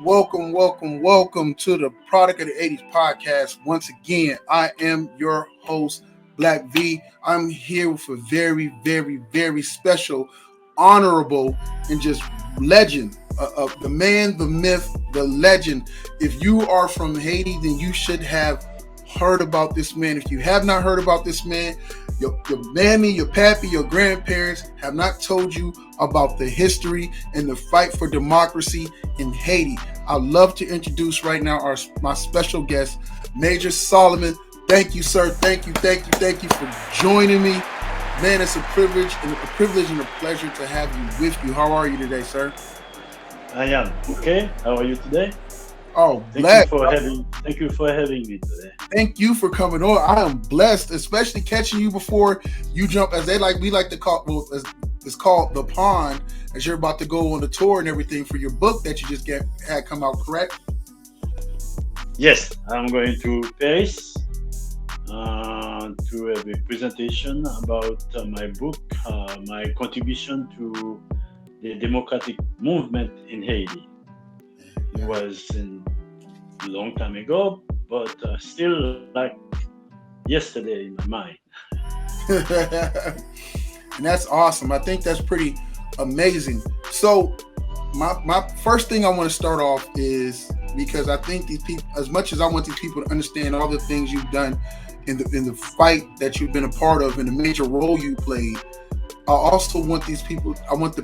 welcome to the Product of the 80s podcast. Once again, I am your host, Black V. I'm here with a very, very, very special, honorable, and just legend of the man, the myth, the legend. If you are from Haiti, then you should have heard about this man. If you have not heard about this man, your mammy, your pappy, your grandparents have not told you about the history and the fight for democracy in Haiti. I'd love to introduce right now my special guest, Major Salomon. Thank you, sir. Thank you for joining me. Man, it's a privilege and a pleasure to have you with you. How are you today, sir? I am okay. How are you today? Oh, thank you for having me today. Thank you for coming on. I am blessed, especially catching you before you jump, as we like to call, it's called the pond, as you're about to go on the tour and everything for your book that you just had come out, correct? Yes, I'm going to Paris to have a presentation about my book, my contribution to the democratic movement in Haiti. It was a long time ago, but still like yesterday in my mind. And that's awesome. I think that's pretty amazing. So my first thing I want to start off is, because I think these people, as much as I want these people to understand all the things you've done in the fight that you've been a part of and the major role you played, I also want the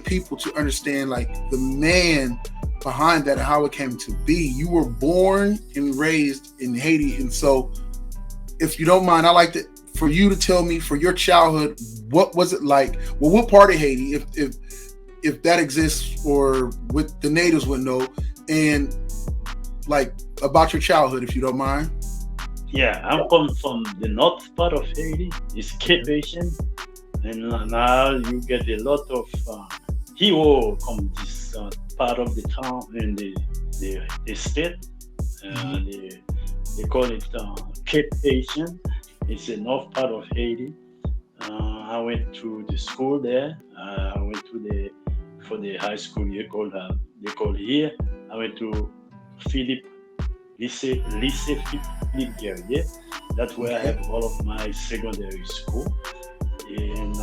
people to understand like the man behind that and how it came to be. You were born and raised in Haiti, and so if you don't mind, I'd like for you to tell me, for your childhood, what was it like? Well, what part of Haiti, if that exists, or what the natives would know, and like about your childhood, if you don't mind. Yeah, I'm come from the north part of Haiti. It's Cape Haitian, and now you get a lot of heroes from this part of the town and the state. They call it Cape Haitian. It's the north part of Haiti. I went to the school there. I went to for the high school they call here. I went to Lycée Philippe Guerrier. That's where I have all of my secondary school. And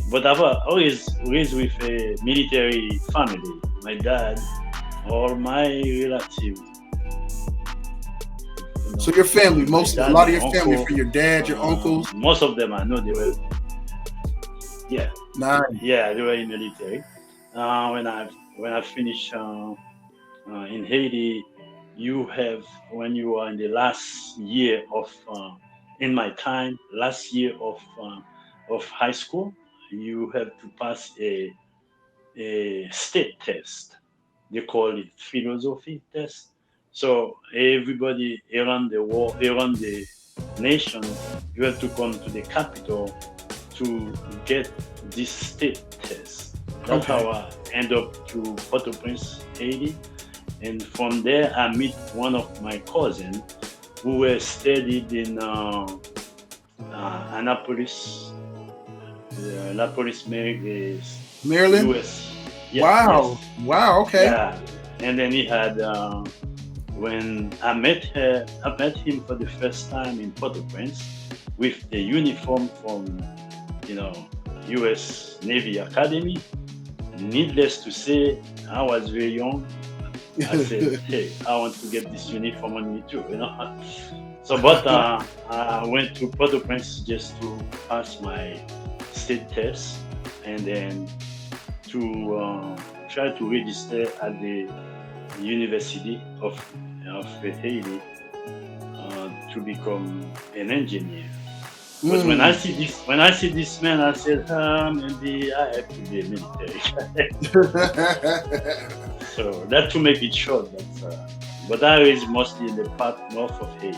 but I've always raised with a military family. My dad, all my relatives. So your family, a lot of your family, for your dad, your uncles. Most of them, I know they were. Yeah. Nice. Yeah, they were in military. When I finished in Haiti, when you are in the last year of last year of high school, you have to pass a state test. They call it philosophy test. So everybody around the world, around the nation, you have to come to the capital to get this state test. That's how I end up to Port-au-Prince, Haiti. And from there, I meet one of my cousins who were studied in Annapolis, Maryland, US. Yeah, wow, yes. Wow, okay. Yeah, and then he had when I met him for the first time in Port-au-Prince with the uniform from US Navy Academy. Needless to say, I was very young. I said, hey, I want to get this uniform on me too, So, but I went to Port-au-Prince just to pass my state test and then to try to register at the University of Haiti to become an engineer. Because when I see this man, I said, maybe I have to be a military guy. So that to make it short, but I was mostly in the part north of Haiti,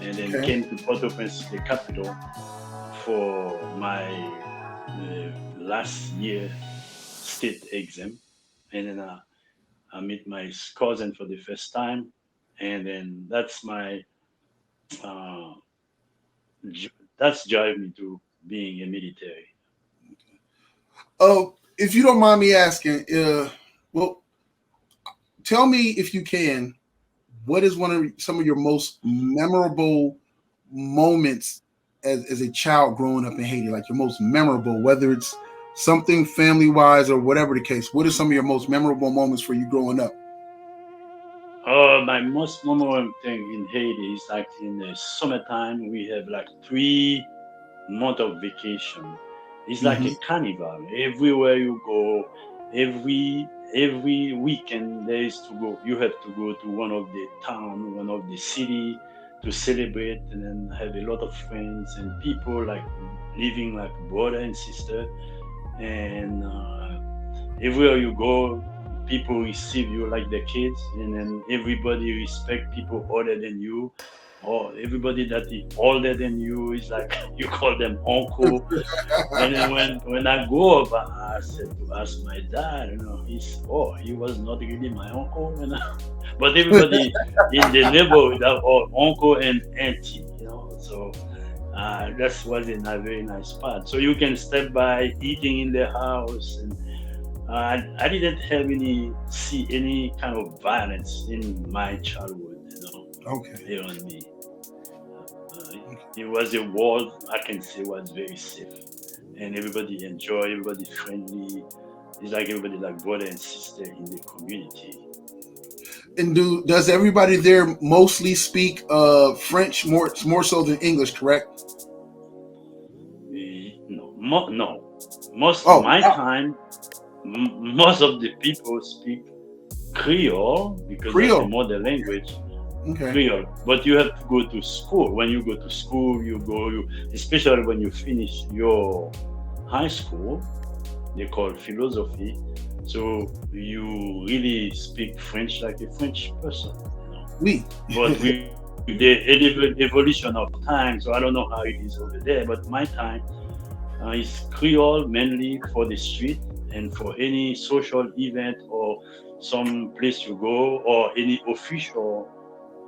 and then came to Port-au-Prince, the capital, for my last year state exam, and then I meet my cousin for the first time, and then that's drive me to being a military. Oh, if you don't mind me asking, well, tell me if you can, what is some of your most memorable moments as a child growing up in Haiti? Like your most memorable, whether it's something family wise or whatever the case. What are some of your most memorable moments for you growing up? My most memorable thing in Haiti is like in the summertime, we have like 3 months of vacation. It's like a Mm-hmm. carnival. Everywhere you go, every weekend there is to go. You have to go to one of the town, one of the city to celebrate, and then have a lot of friends and people like living like brother and sister. And everywhere you go, people receive you like the kids, and then everybody respect people older than you, or everybody that is older than you is like you call them uncle. And then when I go up, I said to ask my dad, he was not really my uncle, but everybody in the neighborhood are all uncle and auntie. So that was in a very nice spot. So you can step by eating in the house, and I didn't have see any kind of violence in my childhood. Okay. Here on me. It was a world I can say was very safe, and everybody enjoy, everybody friendly. It's like everybody like brother and sister in the community. And does everybody there mostly speak French more so than English? Correct. No. Most Oh, my time, most of the people speak Creole because that's the Creole. mother language. Okay. Creole, but you have to go to school. When you go to school, especially when you finish your high school, they call philosophy. So you really speak French like a French person. Oui. But with the evolution of time, so I don't know how it is over there. But my time is Creole mainly for the street and for any social event or some place you go or any official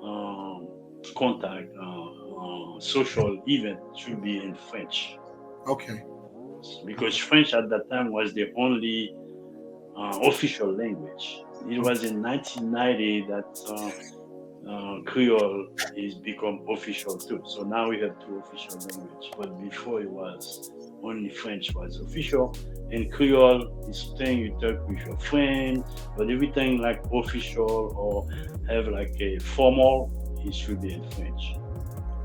um, contact, social event should be in French Okay. because French at that time was the only official language. It was in 1990 that Creole is become official too. So now we have 2 official language, but before it was only French was official, and Creole is thing you talk with your friend, but everything like official or have like a formal, it should be in French.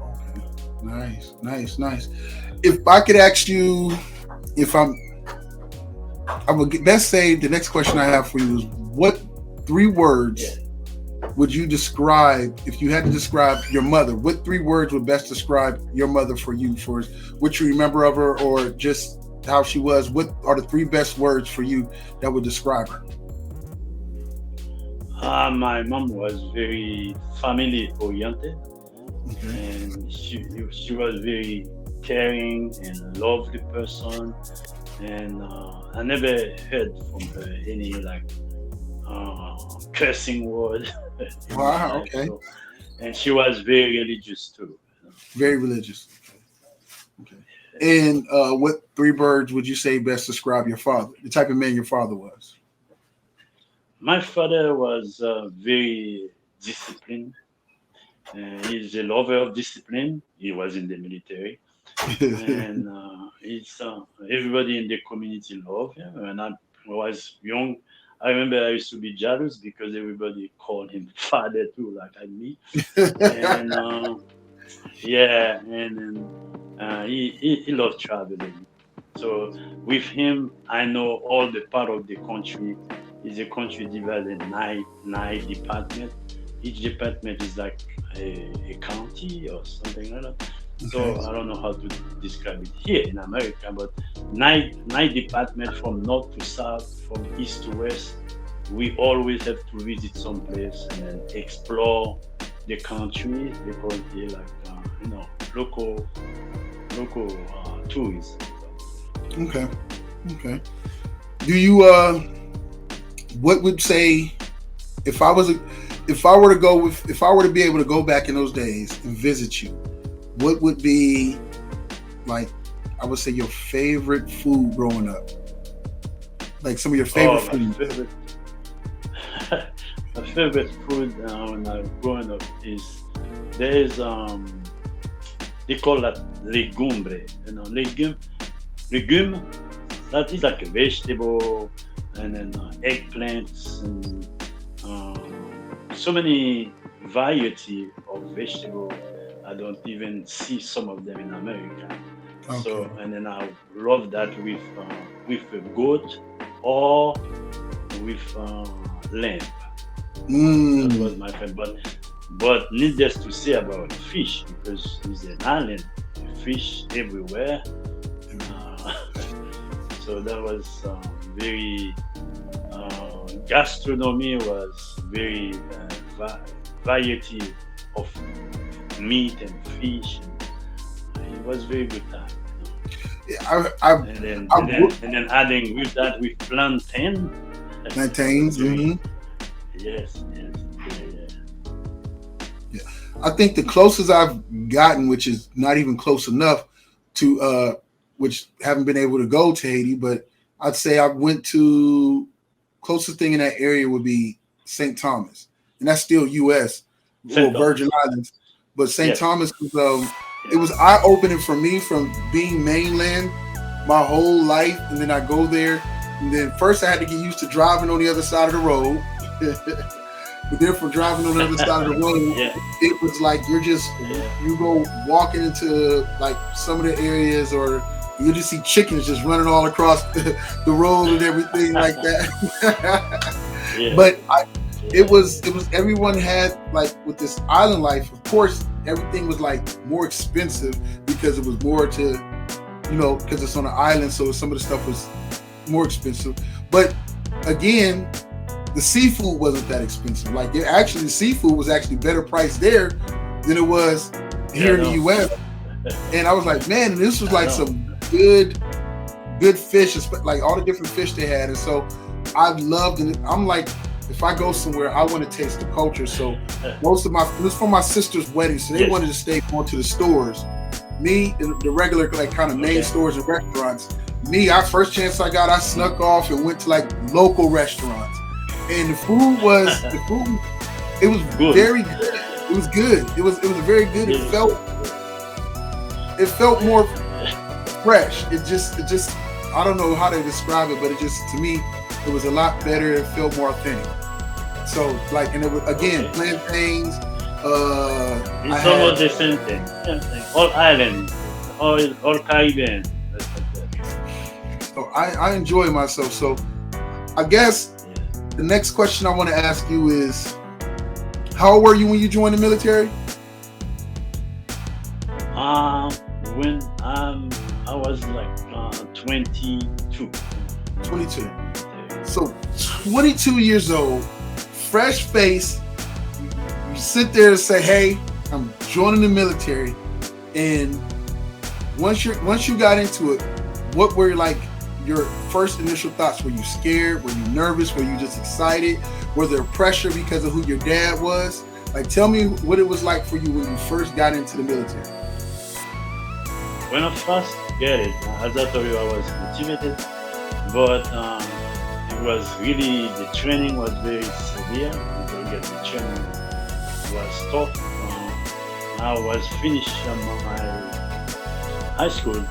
Okay. Nice. Nice. Nice. If I could ask you, if I would let's say the next question I have for you is what 3 words Yeah. would you describe if you had to describe your mother? What 3 words would best describe your mother for you, for what you remember of her, or just how she was? What are the 3 best words for you that would describe her? My mom was very family oriented, Okay. and she was very caring and lovely person, and I never heard from her any like uh, cursing word in my Wow. life. Okay. So, and she was very religious too. Very religious. Okay. And what 3 words would you say best describe your father? The type of man your father was. My father was very disciplined. He's a lover of discipline. He was in the military, and everybody in the community loved him. When I was young, I remember I used to be jealous because everybody called him father too, like me. And yeah, and then he loved traveling. So with him, I know all the part of the country. Is a country divided in nine departments. Each department is like a county or something like that. Okay. So I don't know how to describe it here in America, but nine departments from north to south, from east to west. We always have to visit some place and then explore the country because they like local tourism. Okay. Okay. Do you what would say if I was a, if I were to go with if I were to be able to go back in those days and visit you, what would be like I would say your favorite food growing up? Like some of your favorite Oh, food. my favorite food when I was growing up is there's they call that legumbre. Legume. That is like a vegetable, and then eggplants, and so many variety of vegetable. I don't even see some of them in America. Okay. So, and then I love that with a goat or with lamb. That Mm. was my favorite. But needless to say about fish, because it's an island, fish everywhere. Uh, so that was very gastronomy was very variety of meat and fish. And it was very good time. And then I and then and then adding with that with plantain. That's plantains. very Hmm. yes, yes, yeah, Yeah. I think the closest I've gotten, which is not even close enough to, which haven't been able to go to Haiti, but I'd say I went to closest thing in that area would be St. Thomas, and that's still U.S. yeah. or Saint Virgin Thomas. Islands. But St. Yes, Thomas was it yes. was eye opening for me from being mainland my whole life, and then I go there, and then first I had to get used to driving on the other side of the road. But then from driving on the other side of the road, Yeah, it was like yeah, you go walking into like some of the areas, or you just see chickens just running all across the road and everything like that. yeah, But yeah. it was everyone had like with this island life. Of course, everything was like more expensive because it was more to because it's on an island, so some of the stuff was more expensive. But again, the seafood wasn't that expensive. Like the seafood was actually better priced there than it was Yeah, here in the no, U.S. And I was like, man, this was I like know. some good fish, like all the different fish they had. And so I've loved it. I'm like, if I go somewhere, I want to taste the culture. So most of it was for my sister's wedding, so they Yes. wanted to stay going to the stores. Me, the regular like kind of main Okay. stores and restaurants. Me, I first chance I got, I snuck off and went to like local restaurants. And the food, it was Good. very good. It was good. It was very good. It Yes. felt more fresh. It just I don't know how to describe it, but it just to me it was a lot better. It felt more authentic. So like, and it was again Okay. plantains. I It's had almost the same thing. Same thing. All island, all Caribbean. That's like that. so I enjoy myself. So I guess Yeah. the next question I want to ask you is, how old were you when you joined the military? Um, when I was like 22. 22. Okay. So 22 years old, fresh face. You sit there and say, "Hey, I'm joining the military." And once you got into it, what were like your first initial thoughts? Were you scared? Were you nervous? Were you just excited? Was there pressure because of who your dad was? Like, tell me what it was like for you when you first got into the military. When I first get it, as I told you, I was motivated, but it was really the training was very severe. Because the training was tough. I was finished my high school.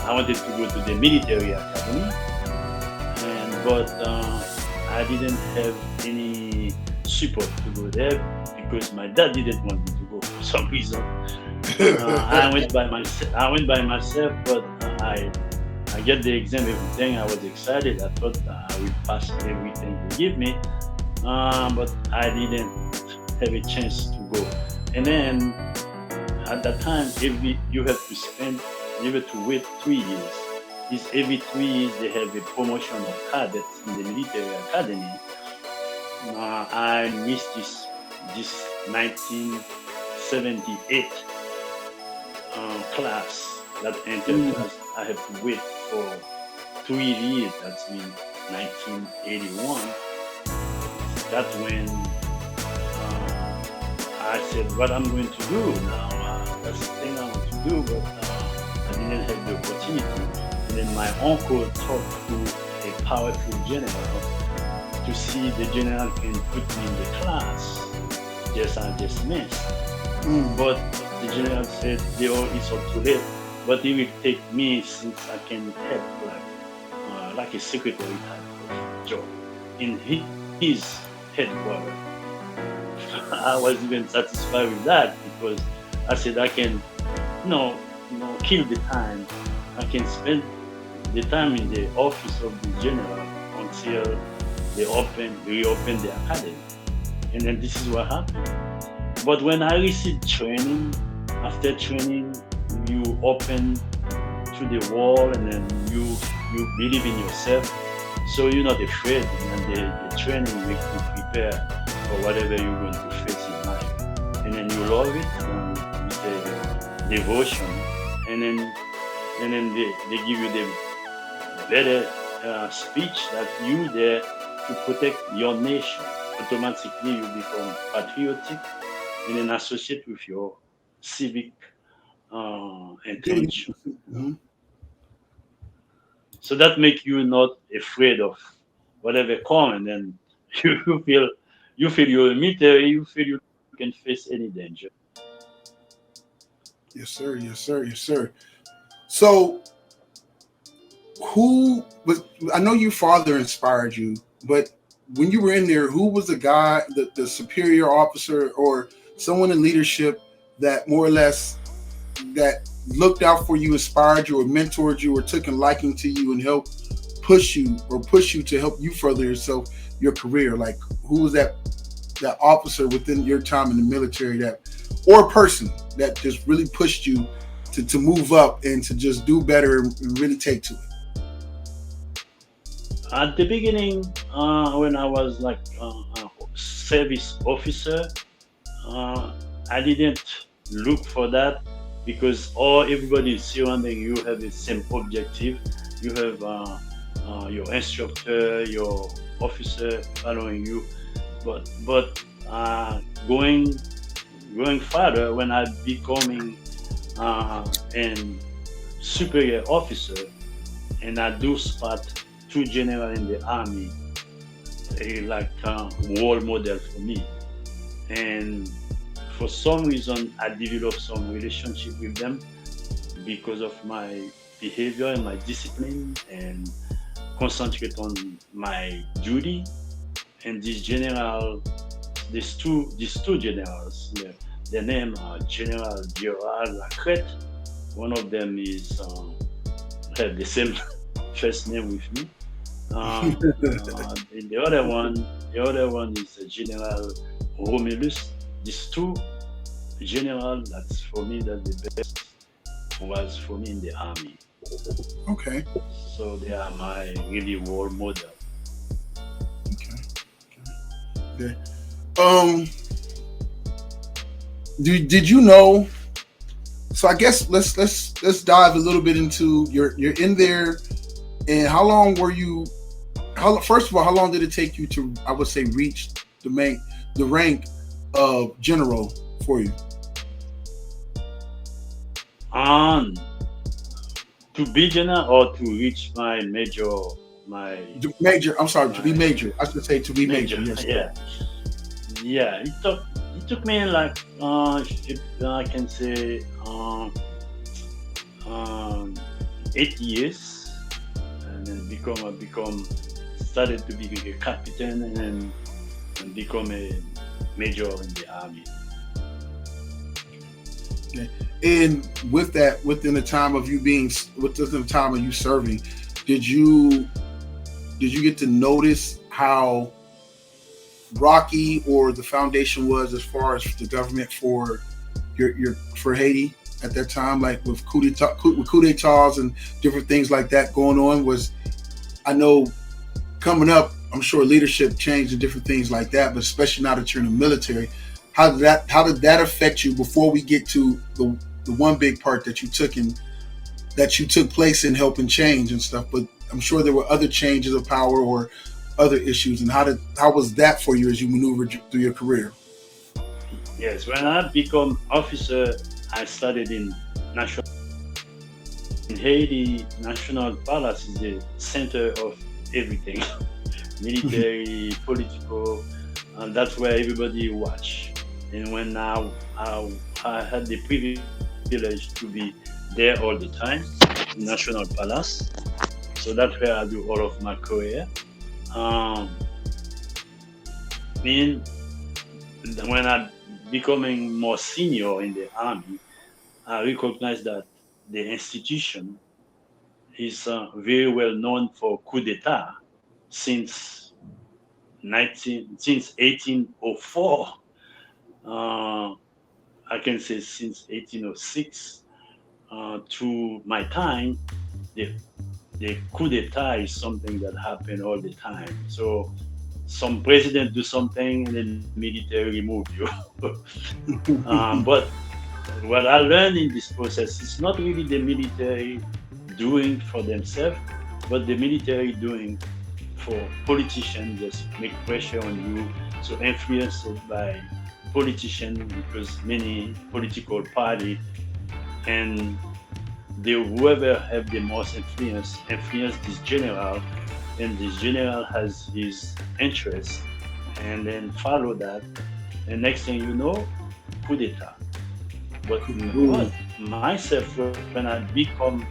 I wanted to go to the military academy, but I didn't have any support to go there because my dad didn't want me to go for some reason. I went by myself. But I get the exam, everything. I was excited. I thought I would pass everything they give me, but I didn't have a chance to go. And then at that time, you have to wait 3 years. This every 3 years they have a promotion of cadets in the military academy. I missed this 1978 class, that enter Mm. class. I have to wait for 3 years. That's mean 1981. That's when I said, what I'm going to do now. That's the thing I want to do, but I didn't have the opportunity. And then my uncle talked to a powerful general to see the general can put me in the class. Just I just missed. Mm. But the general said it's all too late. But he will take me since I can help like a secretary type of job in his headquarters. I was even satisfied with that because I said I can, kill the time. I can spend the time in the office of the general until reopen the academy. And then this is what happened. But when I received training, after training, you open to the world, and then you believe in yourself, so you're not afraid, and the training makes you prepare for whatever you're going to face in life, and then you love it, and with a devotion, and then they give you the better speech that you there to protect your nation. Automatically you become patriotic, and then associate with your civic Duty. intention. Mhm. So that make you not afraid of whatever come, and then you feel you're military, you feel you can face any danger. Yes, sir. Yes, sir. Yes, sir. So, who was? I know your father inspired you, but when you were in there, who was the guy, the superior officer, or someone in leadership that more or less that looked out for you, inspired you, or mentored you, or took a liking to you and helped push you to help you further yourself, your career? Like, who was that officer within your time in the military, that or person that just really pushed you to move up and to just do better and really take to it? At the beginning, when I was like a service officer, uh, I didn't look for that because all everybody is surrounding you have the same objective. You have your instructor, your officer following you, but going further when I becoming an superior officer, and I do spot two general in the army, like role model for me. And for some reason, I developed some relationship with them because of my behavior and my discipline, and concentrate on my duty. And these two generals, their name are General Gerald Lacrette. One of them is have the same first name with me. And the other one is General Romulus. These two general, that's for me, that the best was for me in the army. Okay. So they are my really role model. Okay. Okay. Um. Did you know? So I guess let's dive a little bit into you're in there, and how long were you? How first of all, how long did it take you to, I would say, reach the rank of general for you? And to be general or to reach my Major. I'm sorry, to be my major. I should say to be major. major. Yes. Yeah, yeah. It took me like I can say um, 8 years, and then become started to be a captain, and become a major in the army. Okay. And with that, within the time of you serving, did you get to notice how rocky or the foundation was as far as the government for your for Haiti at that time, like with coup d'etats and different things like that going on? Was, I know, coming up, I'm sure leadership changed and different things like that, but especially now that you're in the military, how did that affect you before we get to the one big part that you took place in helping change and stuff? But I'm sure there were other changes of power or other issues, and how was that for you as you maneuvered through your career? Yes, when I become officer, I studied in national in Haiti. National Palace is the center of everything. military, political, and that's where everybody watch. And when I had the privilege to be there all the time, National Palace. So that's where I do all of my career. Um, mean when I becoming more senior in the army, I recognize that the institution is very well known for coup d'état since 1804. Uh, I can say since 1806 to my time, the the coup d'état is something that happen all the time. So some president do something and then military remove you. But what I learned in this process is not really the military doing for themselves, but the military doing for politicians just make pressure on you, so influenced by politicians because many political party and they whoever have the most influence this general, and this general has his interest, and then follow that, and next thing you know, coup d'etat. But myself, when I become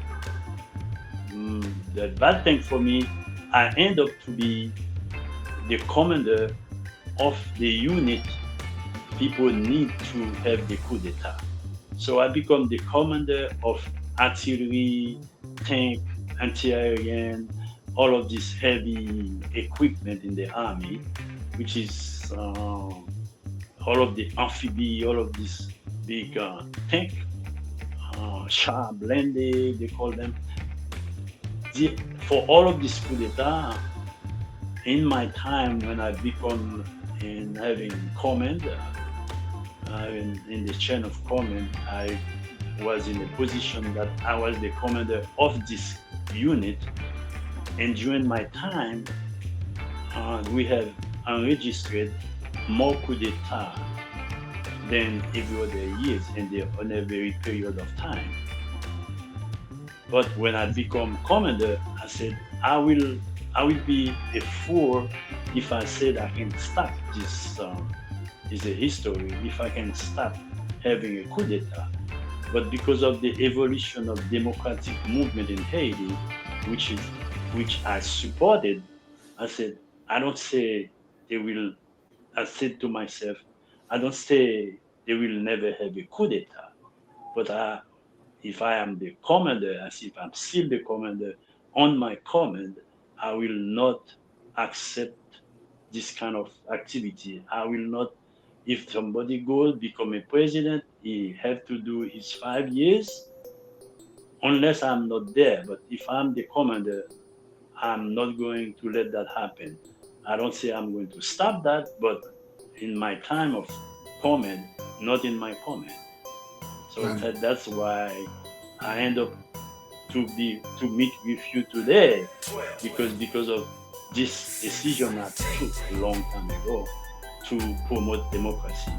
the bad thing for me, I end up to be the commander of the unit people need to have the coup d'etat. So I become the commander of artillery, tank, anti-aerian, all of this heavy equipment in the army, which is all of the amphibia, all of this big tank, sharp, blended, they call them. For all of this coup d'etat, in my time when I become in having command, in the chain of command, I was in a position that I was the commander of this unit. And during my time, we have enregistered more coup d'etat than every other years on a very period of time. But when I become commander, I said I will be a fool if I said I can stop this. Is a history if I can stop having a coup d'etat. But because of the evolution of democratic movement in Haiti, which I supported, I said I don't say they will. I said to myself, I don't say they will never have a coup d'etat. But if I am the commander, as if I'm still the commander on my command, I will not accept this kind of activity. I will not. If somebody goes become a president, he have to do his 5 years unless I'm not there. But if I'm the commander, I'm not going to let that happen. I don't say I'm going to stop that, but in my time of command, not in my command. So Right. that's why I end up to meet with you today because of this decision I took a long time ago to promote democracy.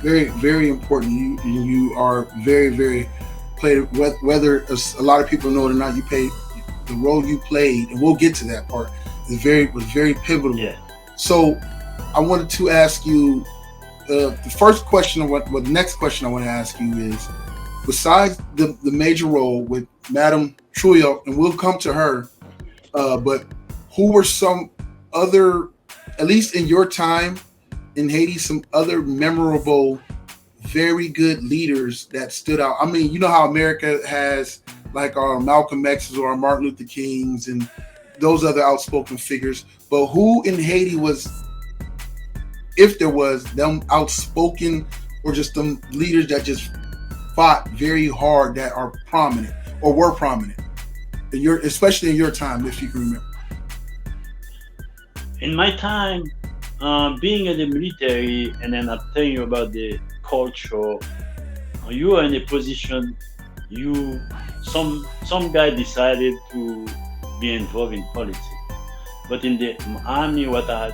Very, very important. You are very, very played. Whether a lot of people know it or not, you played the role you played, and we'll get to that part. Was very pivotal. Yeah. So, I wanted to ask you the first question. The next question I want to ask you is, besides the major role with Madam Trouillot, and we'll come to her, but who were some other, at least in your time in Haiti, some other memorable, very good leaders that stood out? I mean, you know how America has like our Malcolm X's or our Martin Luther Kings and those other outspoken figures, but who in Haiti was, if there was, them outspoken or just them leaders that just fought very hard that are prominent or were prominent in your, especially in your time, if you can remember? In my time, being in the military, and then I'm telling you about the culture, you are in a position. You some guy decided to be involved in politics, but in the army, what I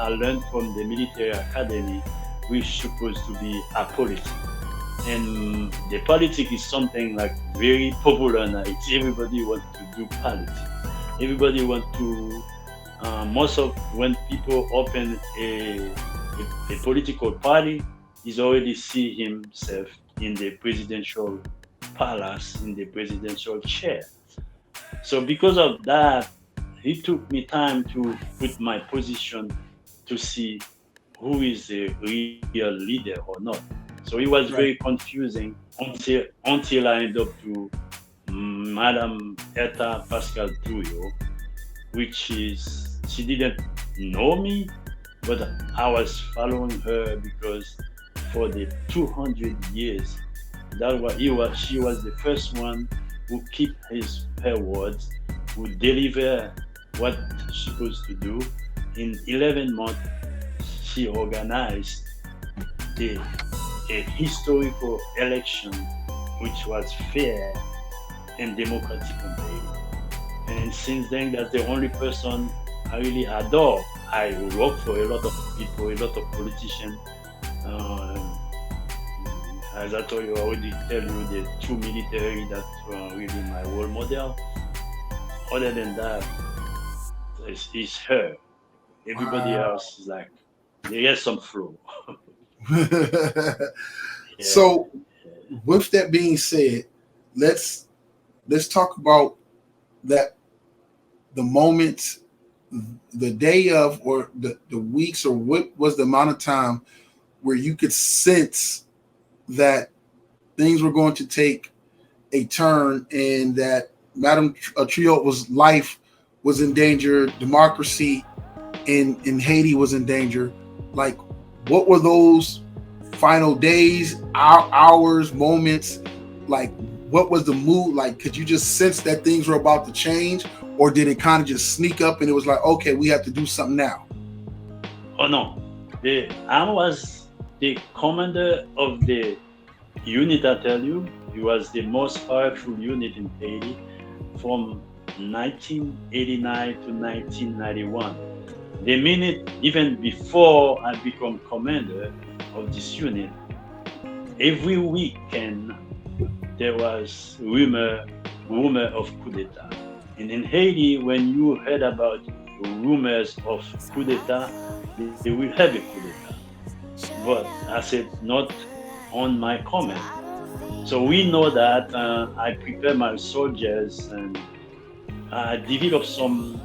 learned from the military academy, we're supposed to be apolitical. And the politics is something like very popular now. It's everybody wants to do politics. Everybody wants to Most of when people open a political party, he's already see himself in the presidential palace, in the presidential chair. So because of that, he took me time to put my position to see who is a real leader or not. So it was very Right. confusing until I end up to Madam Eta Pascal Trouillot, which is she didn't know me, but I was following her because for the 200 years that was he was she was the first one who keep her words, who deliver what she's supposed to do. In 11 months, she organized the a historical election which was fair and democratic in Haiti. And since then, that's the only person I really adore. I work for a lot of people, a lot of politicians. Uh, as I told you, I already tell you the two military that really my role model. Other than that, it's her. Everybody Wow. else is like, they get some flow. Yeah. So, with that being said, let's let's talk about that the moments, the day of, or the weeks, or what was the amount of time where you could sense that things were going to take a turn and that Madam Trouillot was life was in danger, democracy in Haiti was in danger. Like, what were those final days, hours, moments? Like, what was the mood? Like, could you just sense that things were about to change, or did it kind of just sneak up and it was like, okay, we have to do something now? Oh no, I was the commander of the unit. I tell you, he was the most powerful unit in Haiti from 1989 to 1991. The minute even before I become commander of this unit, every weekend there was rumor of coup d'état. And in Haiti, when you heard about rumors of coup d'état, they will have a coup d'état. But I said not on my command. So we know that I prepare my soldiers and I develop some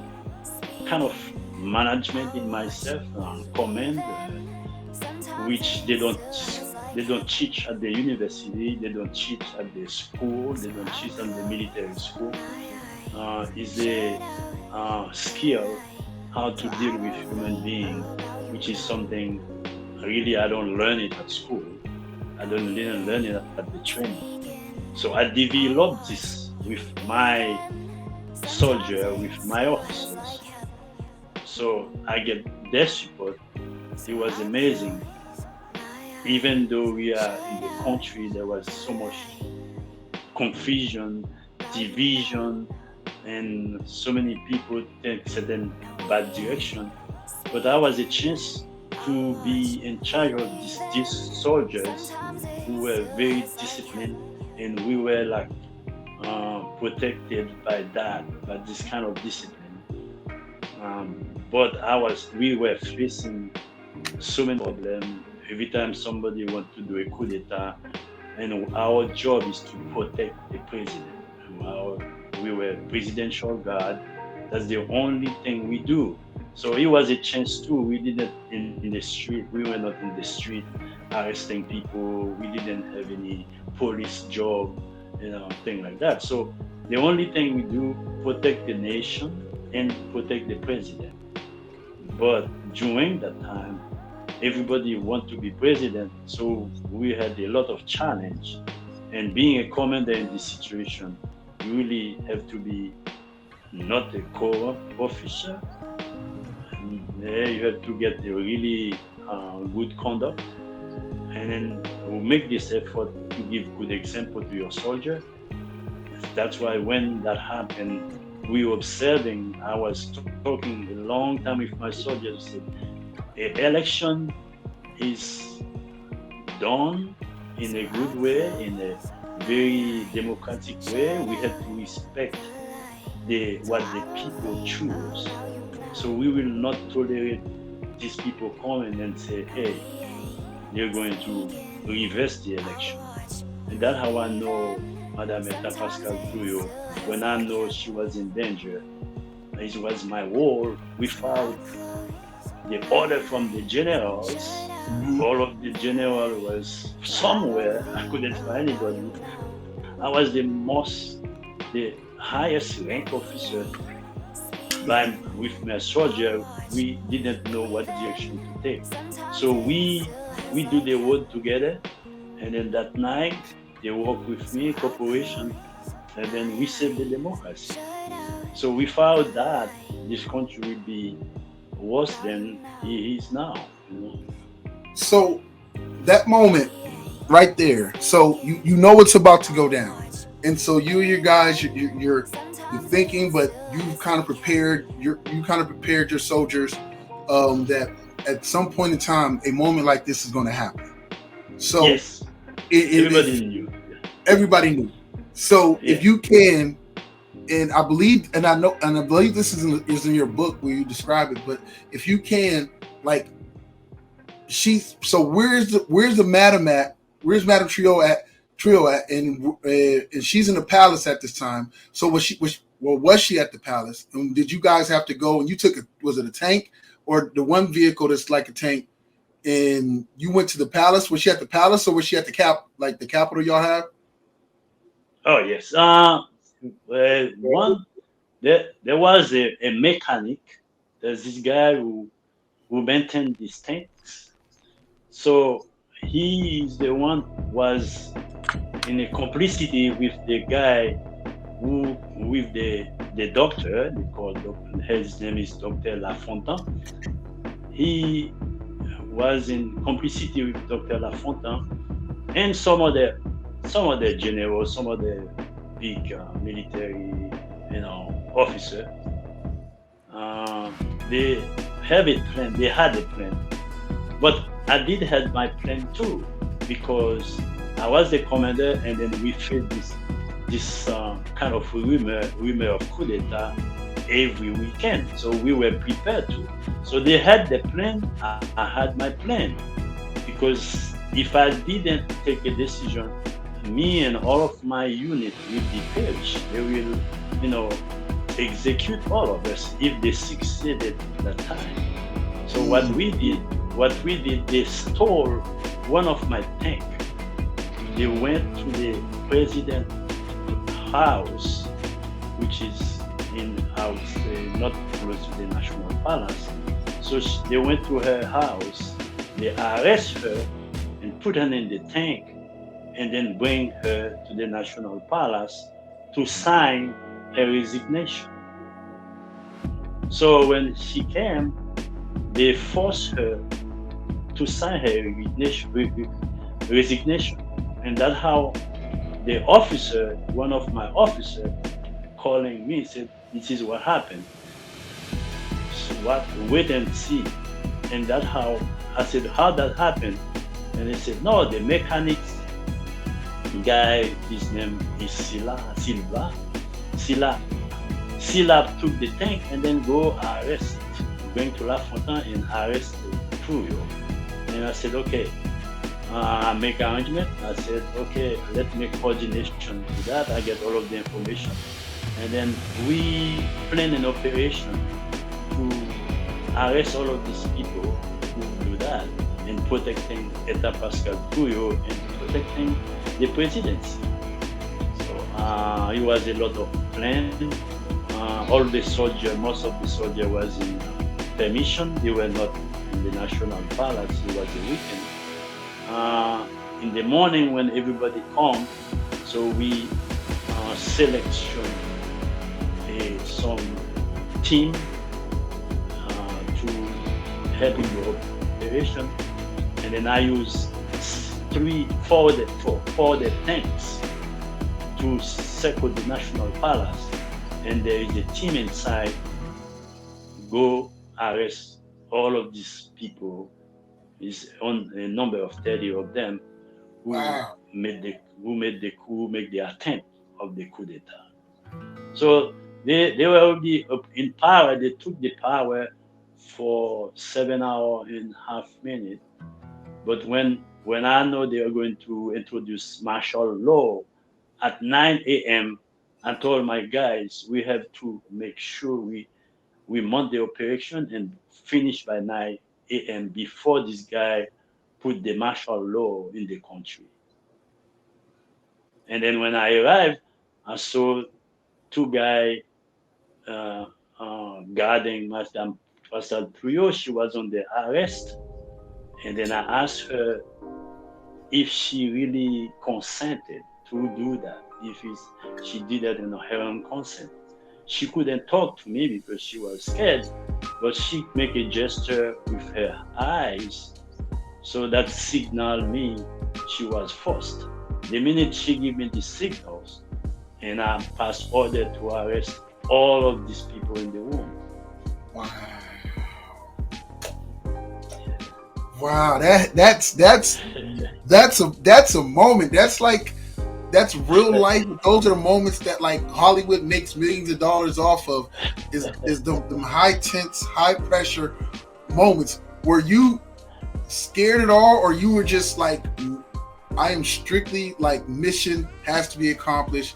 kind of management in myself, command, which they don't teach at the university, they don't teach at the school, they don't teach at the military school. Is a skill how to deal with human being, which is something really I don't learn it at school. I don't didn't learn it at the training. So I developed this with my soldier, with my officers. So I get their support. It was amazing. Even though we are in the country, there was so much confusion, division, and so many people take certain bad direction. But I was a chance to be in charge of these soldiers who were very disciplined, and we were like protected by that, by this kind of discipline. But we were facing so many problems. Every time somebody wants to do a coup d'etat, and our job is to protect the president. Our, we were presidential guard. That's the only thing we do. So it was a chance too. We didn't in the street. We were not in the street arresting people. We didn't have any police job, thing like that. So the only thing we do protect the nation and protect the president. But during that time, everybody want to be president, so we had a lot of challenge. And being a commander in this situation, you really have to be not a corrupt officer. You have to get a really good conduct, and then we make this effort to give good example to your soldier. That's why when that happened, we were observing. I was talking a long time with my soldiers. Said, the election is done in a good way, in a very democratic way. We have to respect the what the people choose. So we will not tolerate these people coming and say, hey, they're going to reverse the election. And that's how I know Madame Pascal Trouillot. When I know she was in danger, it was my role without the order from the generals. Mhm. All of the general was somewhere. I couldn't find anybody. I was the highest rank officer by with my soldier. We didn't know what direction to take. So we do the road together, and then that night they work with me, cooperation, and then we save the democracy. So without that, this country will be worse than he is now. So that moment right there. So you know it's about to go down, and so you and your guys, you're thinking, but you've kind of prepared. You kind of prepared your soldiers that at some point in time, a moment like this is going to happen. So Yes, if everybody knew. everybody knew, so if Yeah. you can, and I believe, and I know, and I believe this is in your book where you describe it, but if you can, like so where's the madam at? Where's Madam Trio at? And she's in the palace at this time. So was she at the palace? And did you guys have to go and you took was it a tank or the one vehicle that's like a tank? And you went to the palace. Was she at the palace or was she at the capital y'all have? Oh yes. One there was a mechanic. There's this guy who maintained these tanks. So he is the one was in a complicity with the guy who with the doctor. They call doctor. His name is Doctor Lafontaine. He was in complicity with Doctor Lafontaine and some other generals, some other big military, officer. They have a plan. They had a plan, but I did have my plan too because I was the commander, and then we faced this kind of rumor of coup d'état every weekend. So we were prepared to. So they had the plan. I had my plan because if I didn't take a decision, me and all of my unit will be perished. They will, you know, execute all of us if they succeeded that time. So what we did, they stole one of my tank. They went to the president house, which is in, I would say, not close to the national palace. So they went to her house, they arrest her and put her in the tank, and then bring her to the national palace to sign her resignation. So when she came, they forced her to sign her resignation. And that's how the officer, one of my officers, calling me, said, this is what happened. So what? Wait and see. And that's how I said, how that happened? And they said, no, the mechanics guy, his name is Silla. Silla took the tank and then go arrest, going to La Fontaine and arrest Trouillot. And I said, okay, I make arrangement. I said, okay, let's make coordination to that. I get all of the information. And then we plan an operation to arrest all of these people who do that and protecting Eta Pascal Trouillot and protecting the presidency. So it was a lot of plan. All the soldier, most of the soldier was in permission. They were not in the national palace. It was a weekend. In the morning when everybody come, so we selection some team to help in the operation, and then I use four the tanks to circle the national palace, and there is a team inside go arrest all of these people. Is on a number of 30 of them who Wow. made the coup, make the attempt of the coup d'etat. So They were already up in power. They took the power for 7 hours and half minutes. But when I know they are going to introduce martial law at 9 a.m., I told my guys we have to make sure we mount the operation and finish by 9 a.m. before this guy put the martial law in the country. And then when I arrived, I saw two guys uh, guarding Madam Trouillot. She was on the arrest. And then I asked her if she really consented to do that, if she did that in her own consent. She couldn't talk to me because she was scared, but she make a gesture with her eyes, so that signaled me she was forced. The minute she gave me the signals, and I passed order to arrest all of these people in the room. Wow. Wow, that's a moment. That's real life. Those are the moments that like Hollywood makes millions of dollars off of. Is the high tense, high pressure moments. Were you scared at all, or you were just like, I am strictly like mission has to be accomplished,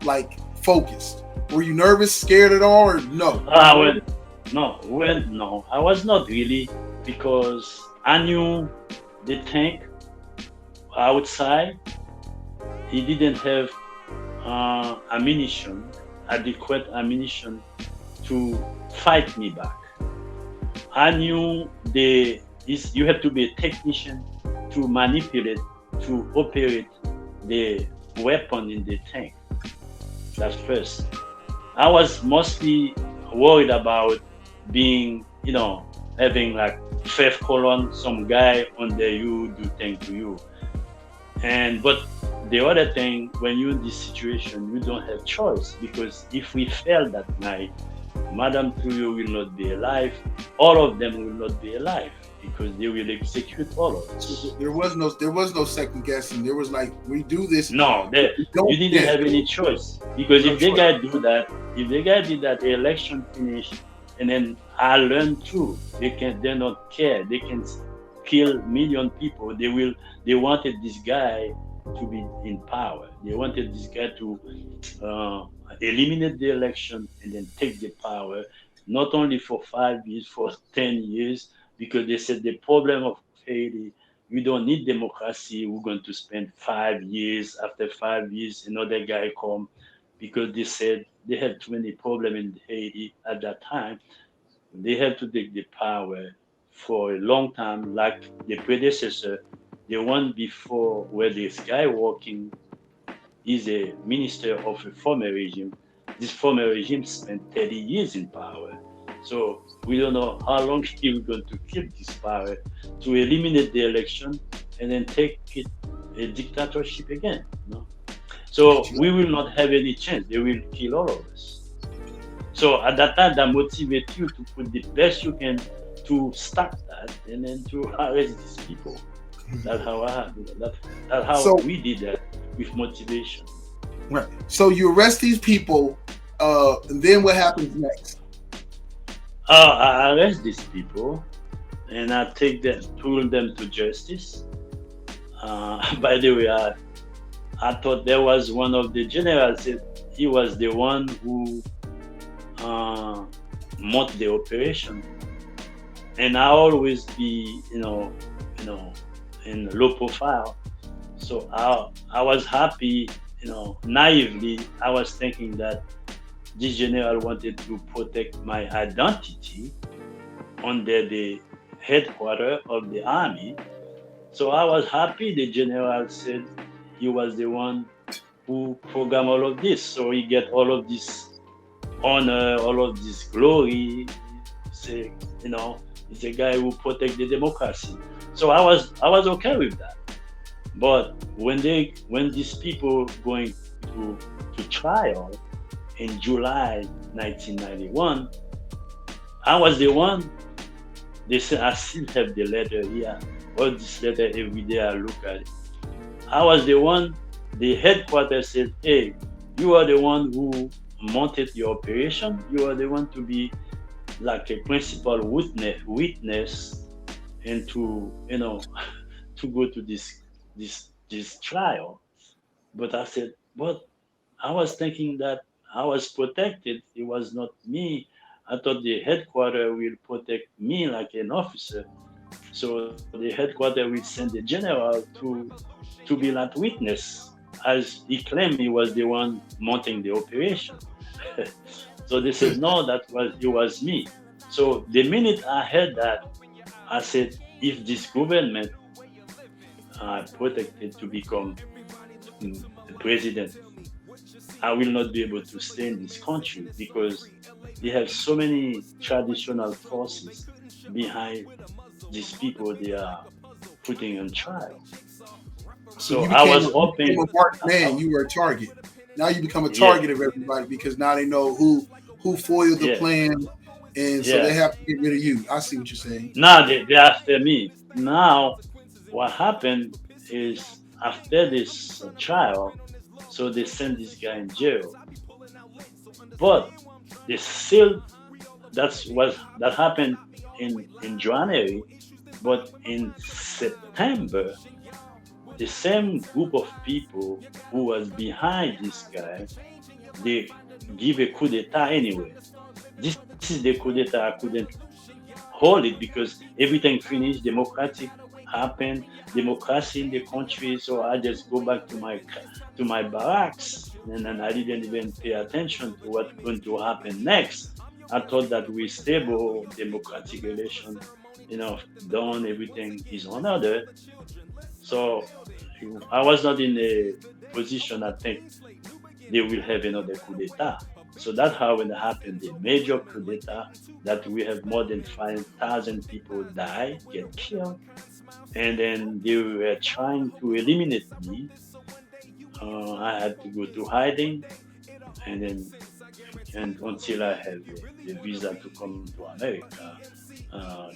like focused? Were you nervous, scared at all, or no? No, I was not really, because I knew the tank outside. He didn't have ammunition, adequate ammunition to fight me back. I knew you have to be a technician to manipulate, to operate the weapon in the tank. That's first. I was mostly worried about being, having like fifth column, some guy under you do thing to you. But the other thing, when you're in this situation, you don't have choice, because if we fail that night, Madam Trouillot will not be alive. All of them will not be alive because they will execute all of us. There was no second guessing. There was like, we do this. No, you didn't have any choice, because if the guy did that, the election finished, and then I learned too. They not care. They can kill million people. They wanted this guy to be in power. They wanted this guy to eliminate the election and then take the power, not only for 5 years, for 10 years, because they said the problem of Haiti, we don't need democracy. We're going to spend 5 years. After 5 years, another guy come, because they said they had too many problems in Haiti at that time. They had to take the power for a long time, like the predecessor, the one before, where this guy working is a minister of a former regime. This former regime spent 30 years in power. So we don't know how long he was going to keep this power to eliminate the election and then take it a dictatorship again. So we will not have any chance. They will kill all of us. So at that time, that motivates you to put the best you can to start that and then to arrest these people. That's how that's how we did that, with motivation. Right. So you arrest these people, and then what happens next? I arrest these people and I take them, pull them to justice. By the way, I thought there was one of the generals said he was the one who mounted the operation, and I always be in low profile. So I was happy, naively, I was thinking that this general wanted to protect my identity under the headquarters of the army. So I was happy the general said he was the one who programmed all of this. So he get all of this honor, all of this glory. Say, he's a guy who protect the democracy. So I was okay with that. But when these people going to trial in July 1991, I was the one. They said I still have the letter here. All this letter every day I look at it. I was the one. The headquarters said, "Hey, you are the one who monted your operation, you are the one to be like a principal witness and to to go to this trial. But I said, but I was thinking that I was protected. It was not me. I thought the headquarters will protect me like an officer. So the headquarters will send the general to be like witness, as he claimed he was the one mounting the operation. So they said no, that was it was me. So the minute I heard that, I said, if this government protected to become the president, I will not be able to stay in this country because they have so many traditional forces behind these people they are putting on trial. So So I was you became hoping, a marked I, man. You were a target. Now you become a yeah, target of everybody because now they know who foiled the yeah, plan, and so they yeah. have to get rid of you. I see what you're saying. Now they after me. Now what happened is after this trial, so they sent this guy in jail. But they still that happened in January, but in September, the same group of people who was behind this guy, they give a coup d'etat anyway. This is the coup d'etat. I couldn't hold it because everything finished, democratic happened, democracy in the country. So I just go back to my barracks, and then I didn't even pay attention to what's going to happen next. I thought that we stable democratic election, done, everything is on order. So I was not in a position. I think they will have another coup d'etat. So that's how it happened. The major coup d'etat that we have more than 5,000 people die, get killed, and then they were trying to eliminate me. I had to go to hiding, and then and until I have the visa to come to America,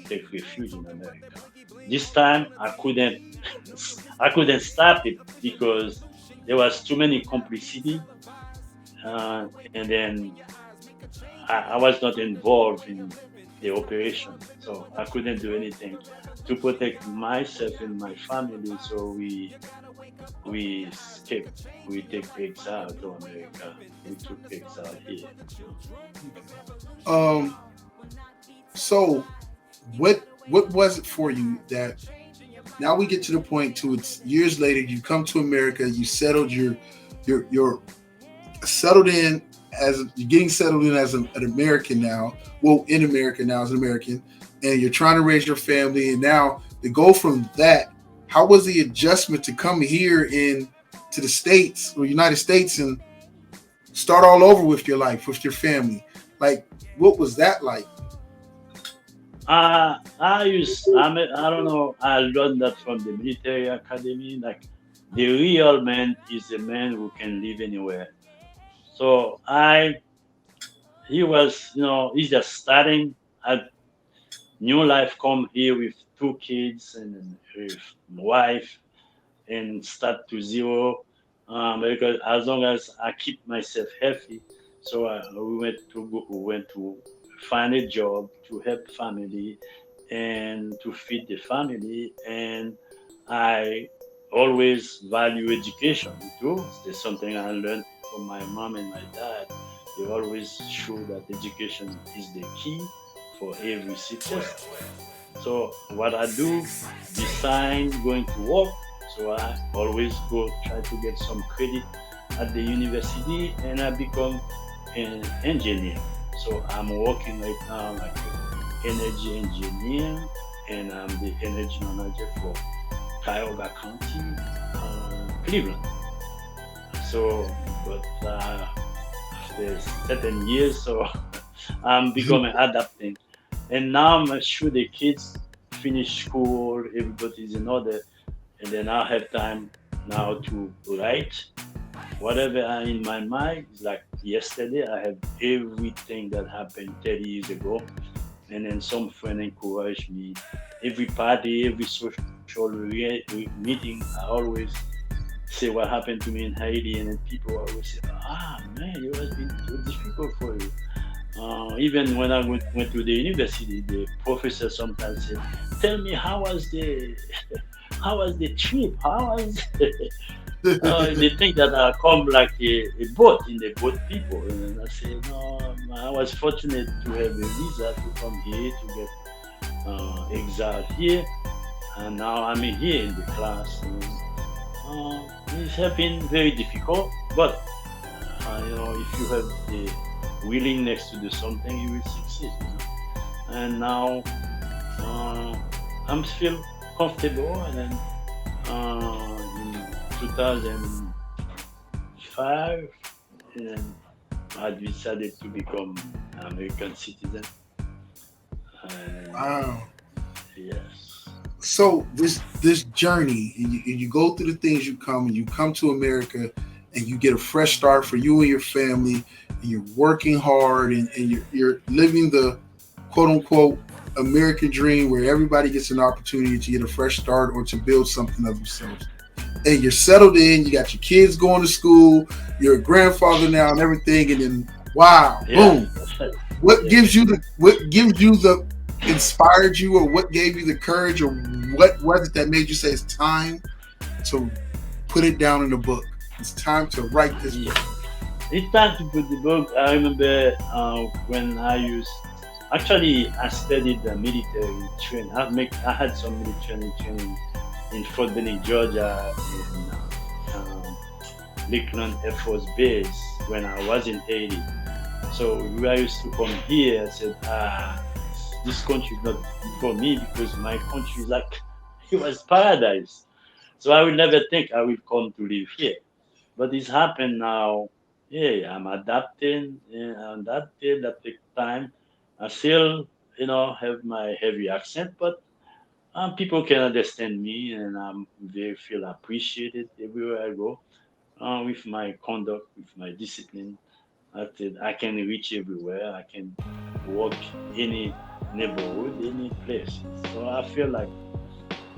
take refuge in America. This time I couldn't I couldn't stop it because there was too many complicity, and then I was not involved in the operation, so I couldn't do anything to protect myself and my family. So we escaped. We take exile to America. We took exile here. Um, so what was it for you that now we get to the point to it's years later you come to America, you settled your settled in as you're getting settled in as an American now, well in America now as an American, and you're trying to raise your family, and now to go from that, how was the adjustment to come here in to the States or United States and start all over with your life, with your family? Like, what was that like? I don't know, I learned that from the military academy. Like, the real man is a man who can live anywhere. So he was, he's just starting a new life, come here with two kids and then with wife and start to zero. Because as long as I keep myself healthy, so we went to find a job to help family and to feed the family, and I always value education too. There's something I learned from my mom and my dad. They always show that education is the key for every success. So what I do, besides going to work, so I always go try to get some credit at the university, and I become an engineer. So I'm working right now like an energy engineer, and I'm the energy manager for Cuyahoga County, Cleveland. So, but after certain years, so I'm becoming adapting, and now I'm sure the kids finish school, everybody's in order, and then I have time now to write whatever I in my mind. Is like yesterday, I have everything that happened 30 years ago, and then some friend encouraged me. Every party, every social meeting, I always say what happened to me in Haiti, and then people always say, "Ah, man, you have been so difficult." difficult for you. Even when I went to the university, the professor sometimes said, "Tell me how was the trip? How was?" They think that I come like a boat in the boat people, and I say, "No, I was fortunate to have a visa to come here to get exiled here, and now I'm here in the class." It's have been very difficult, but if you have the willingness to do something, you will succeed. And now I'm still comfortable, and then in 2005, and I decided to become American citizen. And Wow. yes, So this journey, and you go through the things, you come to America, and you get a fresh start for you and your family, and you're working hard, and you're living the quote unquote American dream, where everybody gets an opportunity to get a fresh start or to build something of themselves. And you're settled in, you got your kids going to school, you're a grandfather now and everything, and then wow, yeah, boom. What yes. gives you the inspired you, or what gave you the courage, or what was it that made you say it's time to put it down in the book? It's time to write this Yeah. book. It's time to put the book. I remember when I used. Actually, I studied the military training. I had some military training in Fort Benning, Georgia, in Lakeland Air Force Base when I was in Haiti. So I used to come here. I said, this country is not for me because my country is like it was paradise. So I will never think I will come to live here. But it's happened now. Yeah, I'm adapting. Yeah, I'm adapted. That take time. I still, have my heavy accent, but people can understand me, and they feel appreciated everywhere I go. With my conduct, with my discipline, I can reach everywhere. I can walk any neighborhood, any place. So I feel like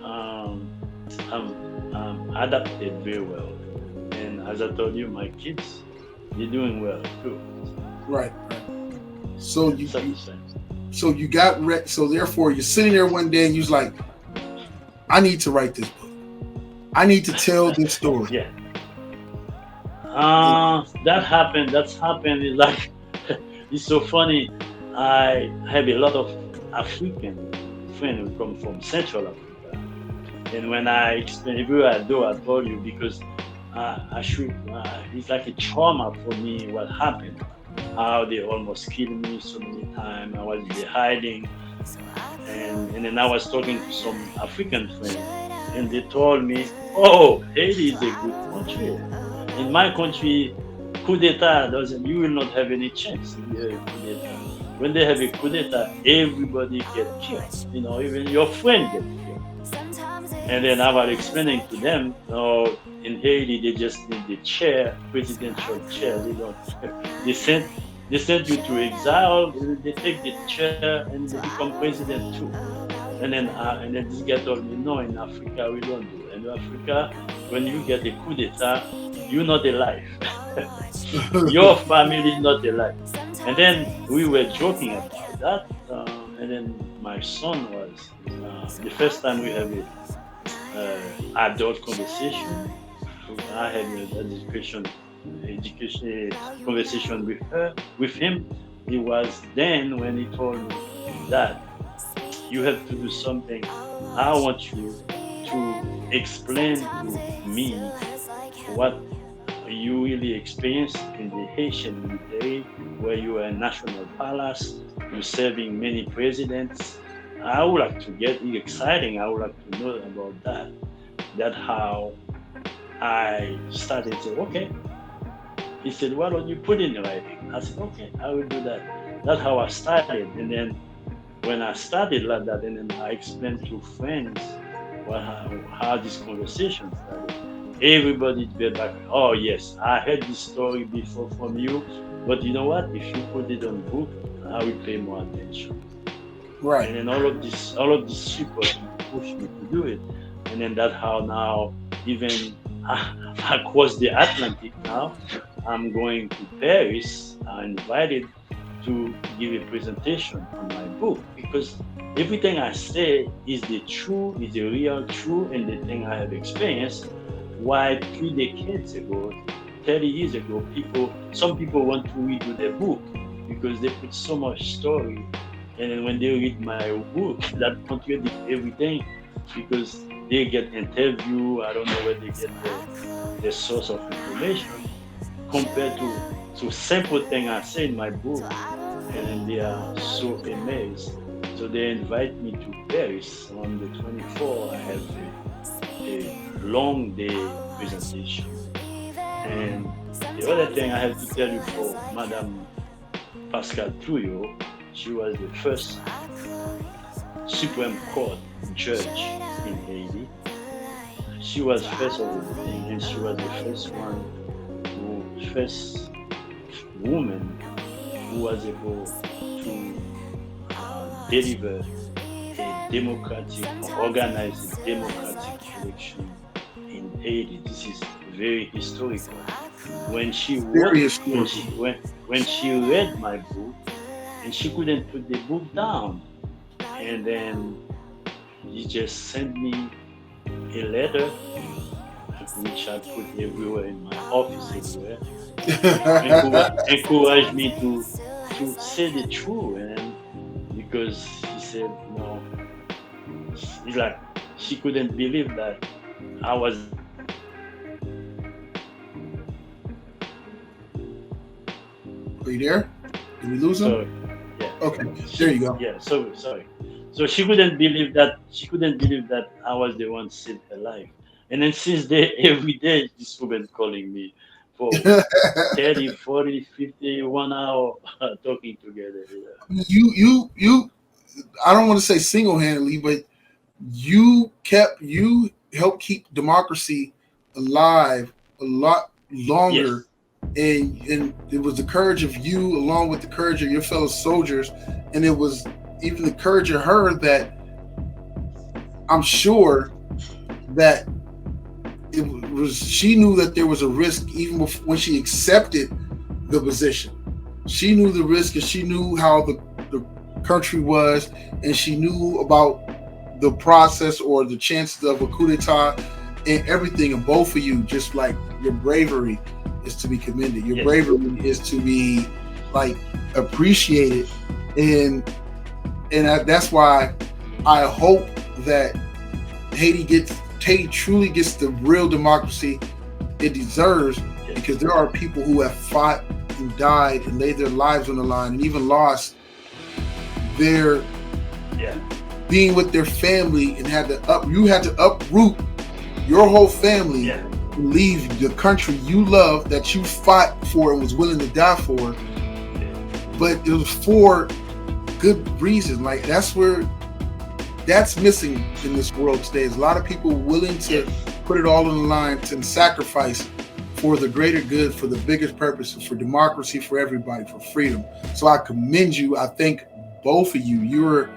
um, I'm adapted very well. And as I told you, my kids, they're doing well too. Right. So I'm you, you satisfied. so you got so therefore you're sitting there one day and you're like, I need to write this book. I need to tell this story. Yeah. And, That happened. That's happened. It's like it's so funny. I have a lot of African friends who come from Central Africa, and when I explain everywhere I do, I told you because I should. It's like a trauma for me. What happened? How they almost killed me so many times. I was there hiding, and then I was talking to some African friends, and they told me, "Oh, Haiti is a good country. In my country, coup d'état doesn't. You will not have any chance if you have a coup d'état. When they have a coup d'état, everybody get killed. Even your friend get killed." And then I was explaining to them, in Haiti they just need the chair, presidential chair. They don't. They sent they sent you to exile. They take the chair and they become president too. And then this guy told me, no, in Africa we don't do. In Africa, when you get a coup d'état, you're not alive. Your family is not alive. And then we were joking about that. And then my son was the first time we have a adult conversation. I had an education conversation with him. It was then when he told me that you have to do something. I want you to explain to me what you really experienced in the Haitian military, where you are in National Palace, you're serving many presidents. I would like to get it exciting. I would like to know about that. That's how I started to say, okay. He said, why don't you put in writing? I said, okay, I will do that. That's how I started. And then when I started like that, and then I explained to friends how this conversation started. Everybody be back, oh yes, I heard this story before from you, but you know what? If you put it on book, I will pay more attention. right. And then all of this support pushed me to do it. And then that's how now even across the Atlantic now, I'm going to Paris, I invited to give a presentation on my book because everything I say is the true, is the real true, and the thing I have experienced. Why 3 decades ago, 30 years ago, some people want to redo their book because they put so much story, and then when they read my book, that contradicts everything because they get interview. I don't know where they get the source of information compared to simple thing I say in my book, and then they are so amazed. So they invite me to Paris on the 24th. I have a long day presentation. And the other thing I have to tell you for Madam Trouillot, she was the first Supreme Court judge in Haiti. She was first of everything, and she was the first woman who was able to deliver a democratic, organize a democratic election in Haiti. This is very historical. When she Very wrote, historical. when she read my book, and she couldn't put the book down, and then he just sent me a letter which I put everywhere in my office everywhere. Encourage me to say the truth, and because she said no, it's like she couldn't believe that I was the one sitting alive. Are you there? Did we lose him? So yeah, Okay, there you go. yeah. So sorry. So she couldn't believe that I was the one still alive. And then since day every day this woman calling me for 30, 40, 50, 1 hour talking together. Yeah. you I don't want to say single-handedly, but you helped keep democracy alive a lot longer, Yes. and it was the courage of you along with the courage of your fellow soldiers, and it was even the courage of her that I'm sure that it was she knew that there was a risk even when she accepted the position. She knew the risk, and she knew how the country was, and she knew about the process or the chances of a coup d'etat and everything. And both of you, just like your bravery is to be commended. Your Yes. bravery is to be like appreciated, and that's why I hope that Haiti truly gets the real democracy it deserves, Yes. because there are people who have fought and died and laid their lives on the line and even lost their Yeah. being with their family, and you had to uproot your whole family Yeah. and leave the country you love that you fought for and was willing to die for, but it was for good reason. Like that's missing in this world today. There's a lot of people willing to Yes. put it all on the line and sacrifice for the greater good, for the biggest purpose, for democracy, for everybody, for freedom. So I commend you. I thank both of you. You're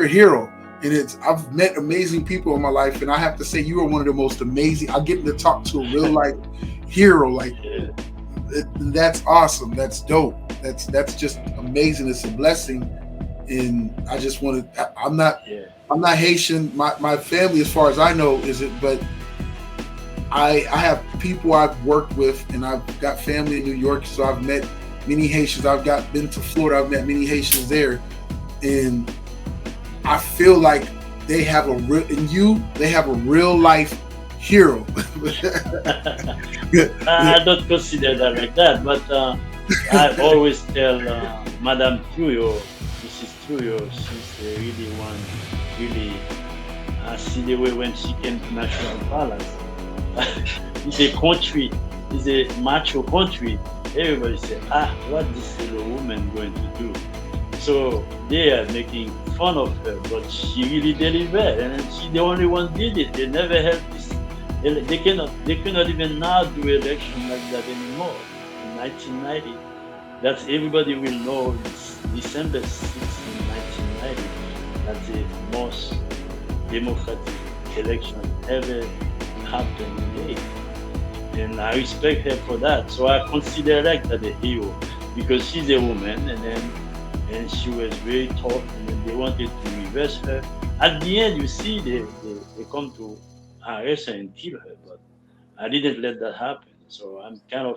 a hero. And I've met amazing people in my life, and I have to say you are one of the most amazing. I get to talk to a real life hero. Like Yeah. that's awesome. That's dope. That's just amazing. It's a blessing. And I just want to. Yeah. I'm not Haitian. My family, as far as I know, isn't. But I have people I've worked with, and I've got family in New York, so I've met many Haitians. Been to Florida. I've met many Haitians there, and I feel like they have a real life hero. I don't consider that like that, but I always tell Madam Trouillot, Mrs. Trouillot, she's really one, really. I see the way when she came to National Palace. It's a country, it's a macho country. Everybody say, what this little woman going to do? So they are making fun of her, but she really delivered, and she the only one did it. They never had this. They cannot even now do election like that anymore. In 1990, that's everybody will know. It's December 6th, 1990. That's the most democratic election ever happened in Haiti. and I respect her for that. So I consider like that a hero because she's a woman, and she was very tough, and then they wanted to reverse her. At the end, you see, they come to arrest her and kill her, but I didn't let that happen. So I'm kind of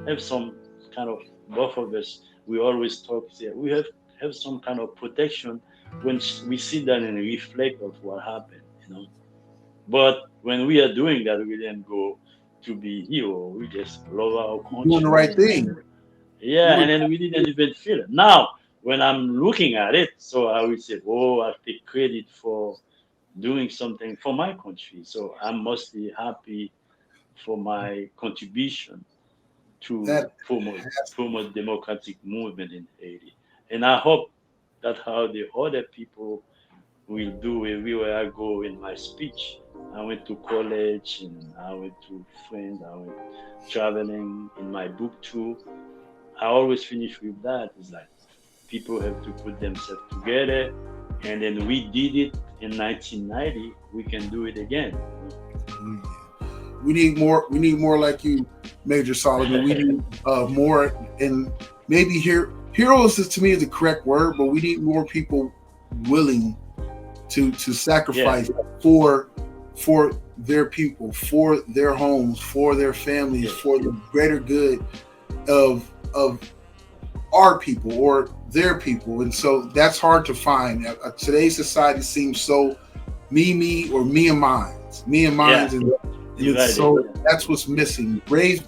have some kind of both of us. We always talk. Say we have some kind of protection when we sit down and reflect of what happened. But when we are doing that, we then go to be hero. We just love our Doing the country, right thing. yeah, Doing and then we didn't even feel it. Now, when I'm looking at it, so I will say, oh, I take credit for doing something for my country. So I'm mostly happy for my contribution to that. promote democratic movement in Haiti. And I hope that how the other people will do everywhere I go in my speech. I went to college and I went to friends, I went traveling in my book too. I always finish with that. It's like people have to put themselves together, and then we did it in 1990. We can do it again. We need more. We need more like you, Major Solomon. We need more, and maybe heroes is, to me, is the correct word, but we need more people willing to Yeah, sacrifice for their people, for their homes, for their families, yes, for the greater good of our people or their people. And so that's hard to find. Today's society seems so or me and yeah. mine's, and it's Divided. so Yeah, that's what's missing. Brave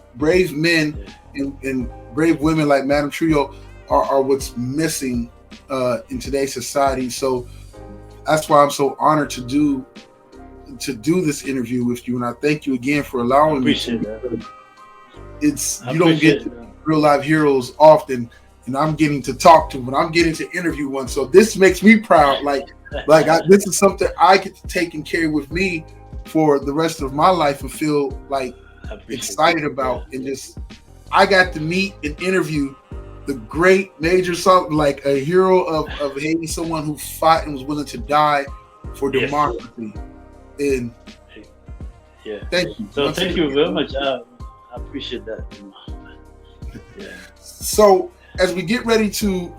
men yeah. and brave women like Madam Trouillot are what's missing in today's society. So that's why I'm so honored to do this interview with you, and I thank you again for allowing me Appreciate to. that. It's I you don't get appreciate that. real life heroes often, and I'm getting to talk to one. I'm getting to interview one, so this makes me proud. This is something I get to take and carry with me for the rest of my life and feel like I appreciate that. excited Yeah. about. And just I got to meet and interview the great Major Salomon, like a hero of Haiti, someone who fought and was willing to die for Yes. democracy. And Yeah. thank you So once thank again. you very much. I appreciate that. Yeah. So as we get ready to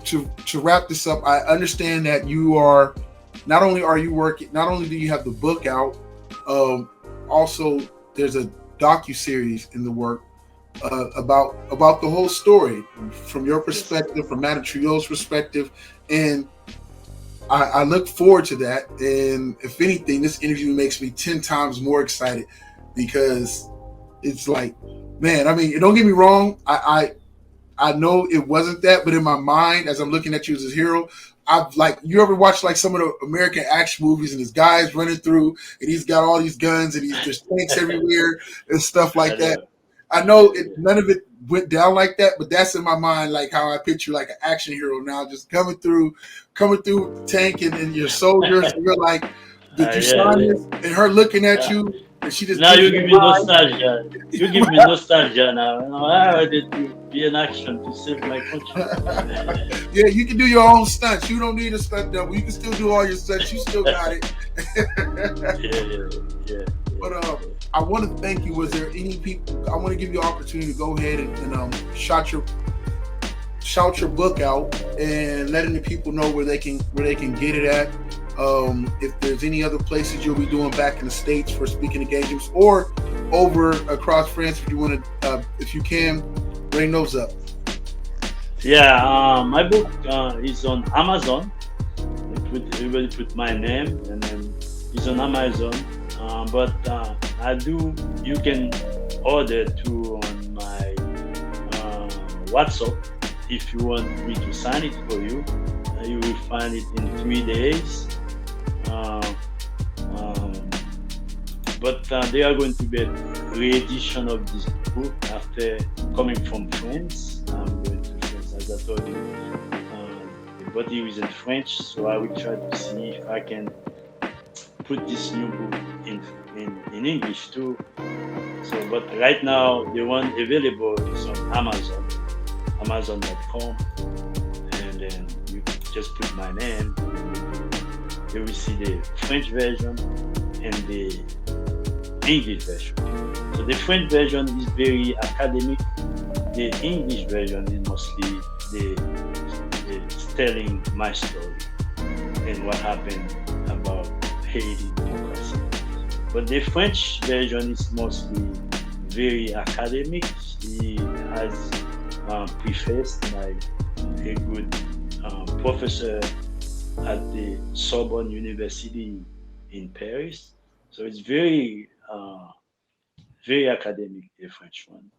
wrap this up, I understand that you are not only are you working, not only do you have the book out, also there's a docu-series in the work about the whole story from your Yes. perspective, from Madam Trouillot's perspective, and I look forward to that. And if anything, this interview makes me 10 times more excited because it's like, man, I mean, don't get me wrong, I know it wasn't that, but in my mind, as I'm looking at you as a hero, I've like, you ever watch like some of the American action movies and this guy's running through and he's got all these guns and there's tanks everywhere and stuff I like that. know. I Yeah, know yeah. none of it went down like that, but that's in my mind, like how I picture like an action hero now, just coming through with the tank and your soldiers. And you're like, did you Yeah, sign yeah. this? And her looking at Uh, you, and she just Now gives you you give a me ride. nostalgia. You give me nostalgia now. I wanted to be in action to save my country. Yeah, you can do your own stunts. You don't need a stunt double. You can still do all your stunts. You still got it. Yeah, yeah, yeah, But yeah. I want to thank you. Was there any people? I want to give you an opportunity to go ahead and shout your book out and letting the people know where they can get it at. If there's any other places you'll be doing back in the States for speaking engagements or over across France, if you want to, if you can, bring those up. Yeah, my book is on Amazon. Everybody put my name, and then it's on Amazon. But I do. You can order too on my WhatsApp if you want me to sign it for you. You will find it in 3 days. Uh, um, but there are going to be a re-edition of this book after coming from France. I'm going to France, as I told you. The body is in French, so I will try to see if I can put this new book in English too. So, but right now the one available is on Amazon, Amazon.com, and then you just put my name. You will see the French version and the English version. So the French version is very academic. The English version is mostly the telling my story and what happened about Haiti democracy. But the French version is mostly very academic. He has prefaced by a good professor at the Sorbonne University in Paris. So it's very academic, the French one.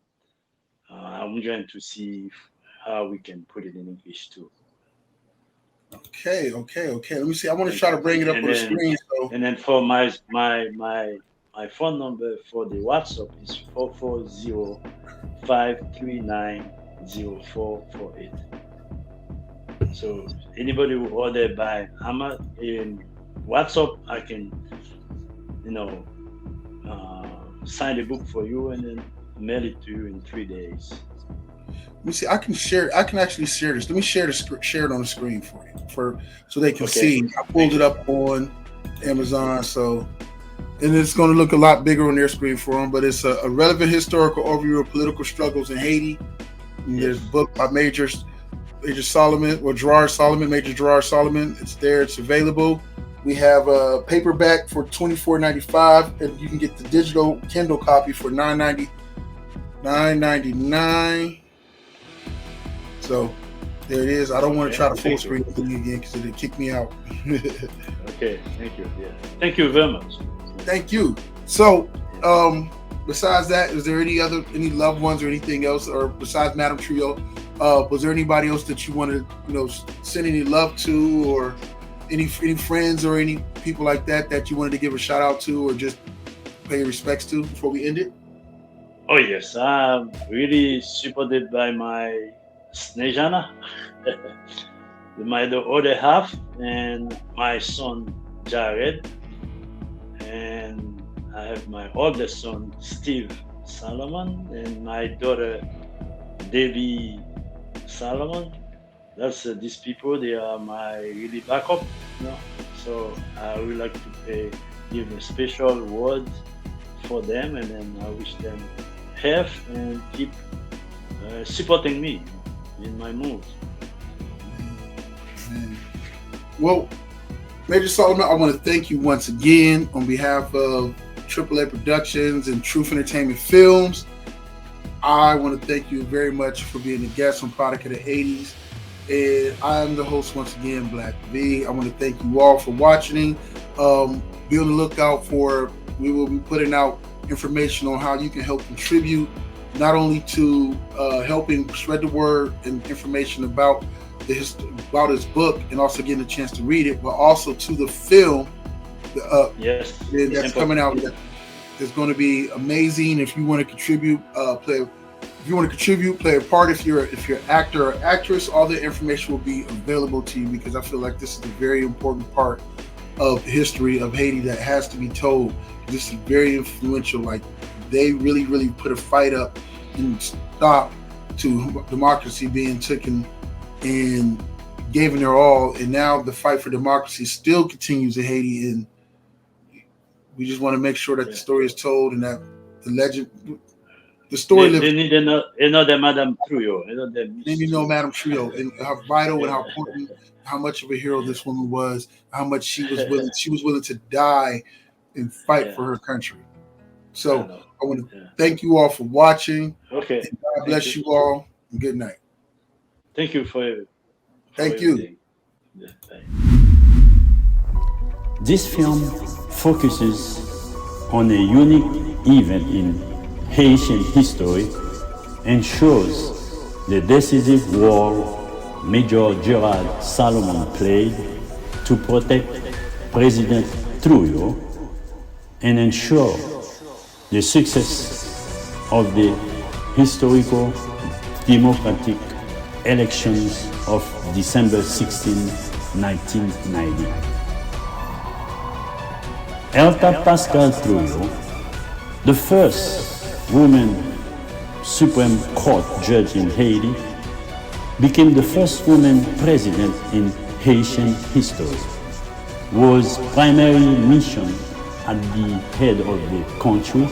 I'm trying to see how we can put it in English too. Okay. Let me see. I want to try to bring it up And on the then screen. So, and then for my phone number for the WhatsApp is 440-539-0448. So anybody who order by in WhatsApp, I can you know sign the book for you and then mail it to you in 3 days. let me see. I can share. I can actually share this. Let me share it on the screen for you, so they can Okay, see. I pulled thank it you. up on Amazon, so and it's going to look a lot bigger on their screen for them. But it's a relevant historical overview of political struggles in Haiti. And there's a Yes. book by Major Solomon or Gerard Solomon, Major Gerard Solomon. It's there. It's available. We have a paperback for $24.95, and you can get the digital Kindle copy for $9.99. So there it is. I don't want to Okay. try to full Thank you. screen thing again because it'll kick me out. Okay. Thank you. Yeah. Thank you very much. Thank you. So, Yeah. besides that, is there any loved ones or anything else, or besides Madam Trouillot, was there anybody else that you wanted to, send any love to, or any friends or any people like that you wanted to give a shout out to, or just pay respects to before we end it? Oh yes, I'm really supported by my Snejana, my the other half, and my son Jared, and I have my oldest son Steve Salomon, and my daughter Debbie Salomon. That's these people. They are my really backup. You know? So I would like to give a special word for them, and then I wish them health and keep supporting me in my moves. Well, Major Solomon, I want to thank you once again on behalf of AAA Productions and Truth Entertainment Films. I want to thank you very much for being a guest on Product of the 80s. And I'm the host once again, Black V. I want to thank you all for watching. Be on the lookout we will be putting out information on how you can help contribute, not only to helping spread the word and information about his book and also getting a chance to read it, but also to the film Yes, it's that's coming important. out. That's going to be amazing. If you want to contribute, play a part. If you're an actor or actress, all the information will be available to you, because I feel like this is a very important part of the history of Haiti that has to be told. This is very influential. Like, they really, really put a fight up and stop to democracy being taken and gave their all. And now the fight for democracy still continues in Haiti. And we just want to make sure that the Yeah. story is told and that the legend, the story They, lives. they need another Madam Trouillot, another Then Miss you know Trouillot. Madame Trio and how vital and Yeah, how important, how much of a hero yeah, this woman was, how much she was willing to die and fight yeah. for her country. I So know. I want to Yeah. thank you all for watching, Okay. and God Thank bless you. you all, and good night. Thank you for Thank you. everything. Yeah, bye. This film focuses on a unique event in Haitian history and shows the decisive role Major Gerald Salomon played to protect President Trouillot and ensure the success of the historical democratic elections of December 16, 1990. Elta Pascal Trouillot, the first woman Supreme Court judge in Haiti, became the first woman president in Haitian history, whose primary mission at the head of the country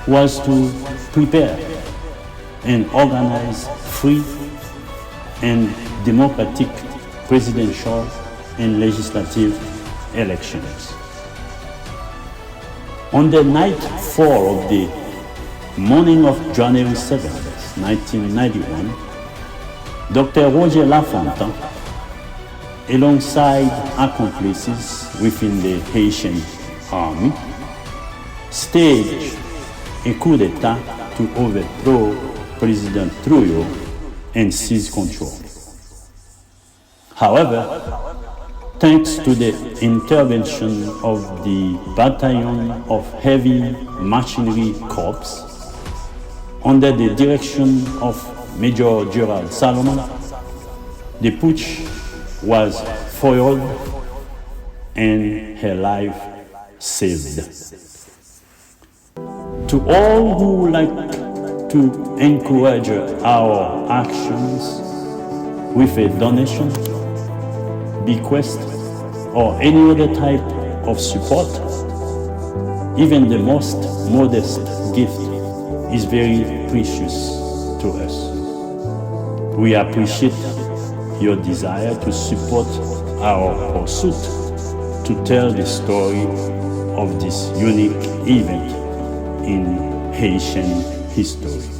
was to prepare and organize free and democratic presidential and legislative elections. On the night 4 of the morning of January 7, 1991, Dr. Roger Lafontaine, alongside accomplices within the Haitian army, staged a coup d'etat to overthrow President Trouillot and seize control. However, thanks to the intervention of the Battalion of Heavy Machinery Corps, under the direction of Major Gerald Salomon, the putsch was foiled and her life saved. To all who like to encourage our actions with a donation, bequest, or any other type of support, even the most modest gift is very precious to us. We appreciate your desire to support our pursuit to tell the story of this unique event in Haitian history.